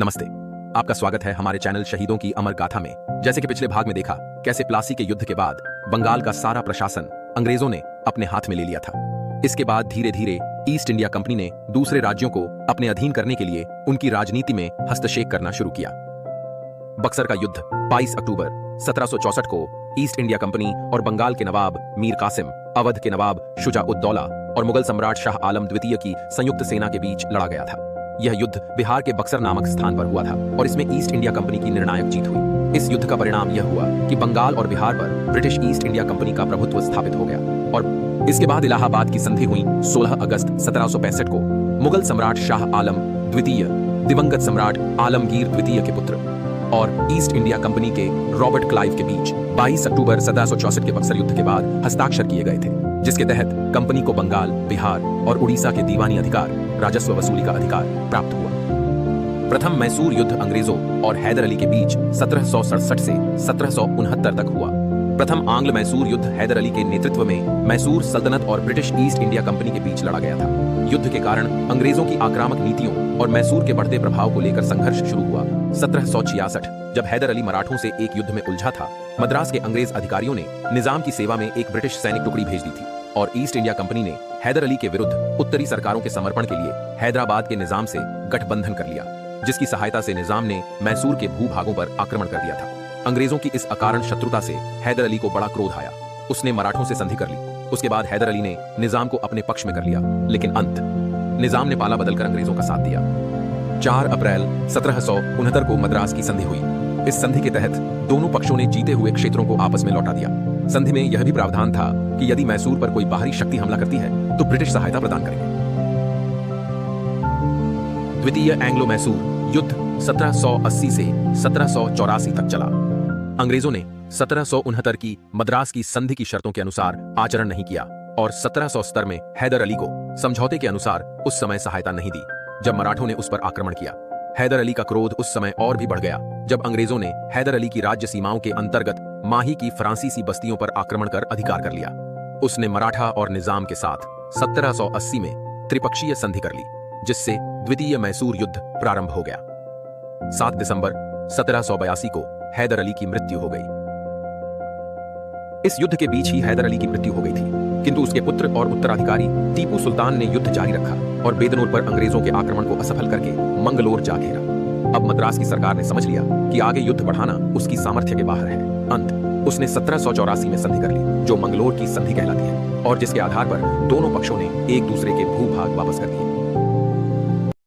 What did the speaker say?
नमस्ते, आपका स्वागत है हमारे चैनल शहीदों की अमर गाथा में। जैसे कि पिछले भाग में देखा कैसे प्लासी के युद्ध के बाद बंगाल का सारा प्रशासन अंग्रेजों ने अपने हाथ में ले लिया था। इसके बाद धीरे धीरे ईस्ट इंडिया कंपनी ने दूसरे राज्यों को अपने अधीन करने के लिए उनकी राजनीति में हस्तक्षेप करना शुरू किया। बक्सर का युद्ध 22 अक्टूबर 1764 को ईस्ट इंडिया कंपनी और बंगाल के नवाब मीर कासिम, अवध के नवाब शुजा-उद-दौला और मुगल सम्राट शाह आलम द्वितीय की संयुक्त सेना के बीच लड़ा गया था। यह युद्ध बिहार के बक्सर नामक स्थान पर हुआ था और इसमें ईस्ट इंडिया कंपनी की निर्णायक जीत हुई। इस युद्ध का परिणाम यह हुआ कि बंगाल और बिहार पर ब्रिटिश ईस्ट इंडिया कंपनी का प्रभुत्व स्थापित हो गया और इसके बाद इलाहाबाद की संधि हुई 16 अगस्त 1765 को मुगल सम्राट शाह आलम द्वितीय, दिवंगत सम्राट आलमगीर द्वितीय के पुत्र और ईस्ट इंडिया कंपनी के रॉबर्ट क्लाइव के बीच 22 अक्टूबर 1764 के बक्सर युद्ध के बाद हस्ताक्षर किए गए थे, जिसके तहत कंपनी को बंगाल, बिहार और उड़ीसा के दीवानी अधिकार, राजस्व वसूली का अधिकार प्राप्त हुआ। प्रथम मैसूर युद्ध अंग्रेजों और हैदर अली के बीच 1767 से 1769 तक हुआ। प्रथम आंग्ल मैसूर युद्ध हैदर अली के नेतृत्व में मैसूर सल्तनत और ब्रिटिश ईस्ट इंडिया कंपनी के बीच लड़ा गया था। युद्ध के कारण अंग्रेजों की आक्रामक नीतियों और मैसूर के बढ़ते प्रभाव को लेकर संघर्ष शुरू हुआ। 1766 जब हैदर अली मराठों से एक युद्ध में उलझा था, मद्रास के अंग्रेज अधिकारियों ने निजाम की सेवा में एक ब्रिटिश सैनिक टुकड़ी भेज दी थी और ईस्ट इंडिया कंपनी ने हैदर अली के विरुद्ध उत्तरी सरकारों के समर्पण के लिए हैदराबाद के निजाम से गठबंधन कर लिया, जिसकी सहायता से निजाम ने मैसूर के भूभागों पर आक्रमण कर दिया था। अंग्रेजों की इस अकारण शत्रुता से हैदर अली को बड़ा क्रोध आया। उसने मराठों से संधि कर ली। उसके बाद हैदर अली ने निजाम को अपने पक्ष में कर लिया, लेकिन निजाम ने पाला बदलकर अंग्रेजों का साथ दिया। 4 अप्रैल 1769 को मद्रास की संधि हुई। इस संधि के तहत दोनों पक्षों ने जीते हुए क्षेत्रों को आपस में लौटा दिया। संधि में यह भी प्रावधान था कि यदि मैसूर पर कोई बाहरी शक्ति हमला करती है तो ब्रिटिश सहायता प्रदान करेंगे। द्वितीय एंग्लो मैसूर युद्ध 1780 से 1784 तक चला। अंग्रेजों ने 1769 की मद्रास की संधि की शर्तों के अनुसार आचरण नहीं किया और 1770 में हैदर अली को समझौते के अनुसार उस समय सहायता नहीं दी, जब मराठों ने उस पर आक्रमण किया। हैदर अली का क्रोध उस समय और भी बढ़ गया जब अंग्रेजों ने हैदर अली की राज्य सीमाओं के अंतर्गत माही की फ्रांसीसी बस्तियों पर आक्रमण कर अधिकार कर लिया। उसने मराठा और निजाम के साथ 1780 में त्रिपक्षीय संधि कर ली, जिससे द्वितीय मैसूर युद्ध प्रारंभ हो गया। 7 दिसंबर 1782 को हैदर अली की मृत्यु हो गई। इस युद्ध के बीच ही हैदर अली की मृत्यु हो गई थी, किंतु उसके पुत्र और उत्तराधिकारी टीपू सुल्तान ने युद्ध जारी रखा और बेदनूर पर अंग्रेजों के आक्रमण को असफल करके मंगलोर जा घेरा। अब मद्रास की सरकार ने समझ लिया कि आगे युद्ध बढ़ाना उसकी सामर्थ्य के बाहर है। उसने 1784 में संधि कर ली, जो मंगलोर की संधि कहलाती है और जिसके आधार पर दोनों पक्षों ने एक दूसरे के भूभाग वापस कर दिए।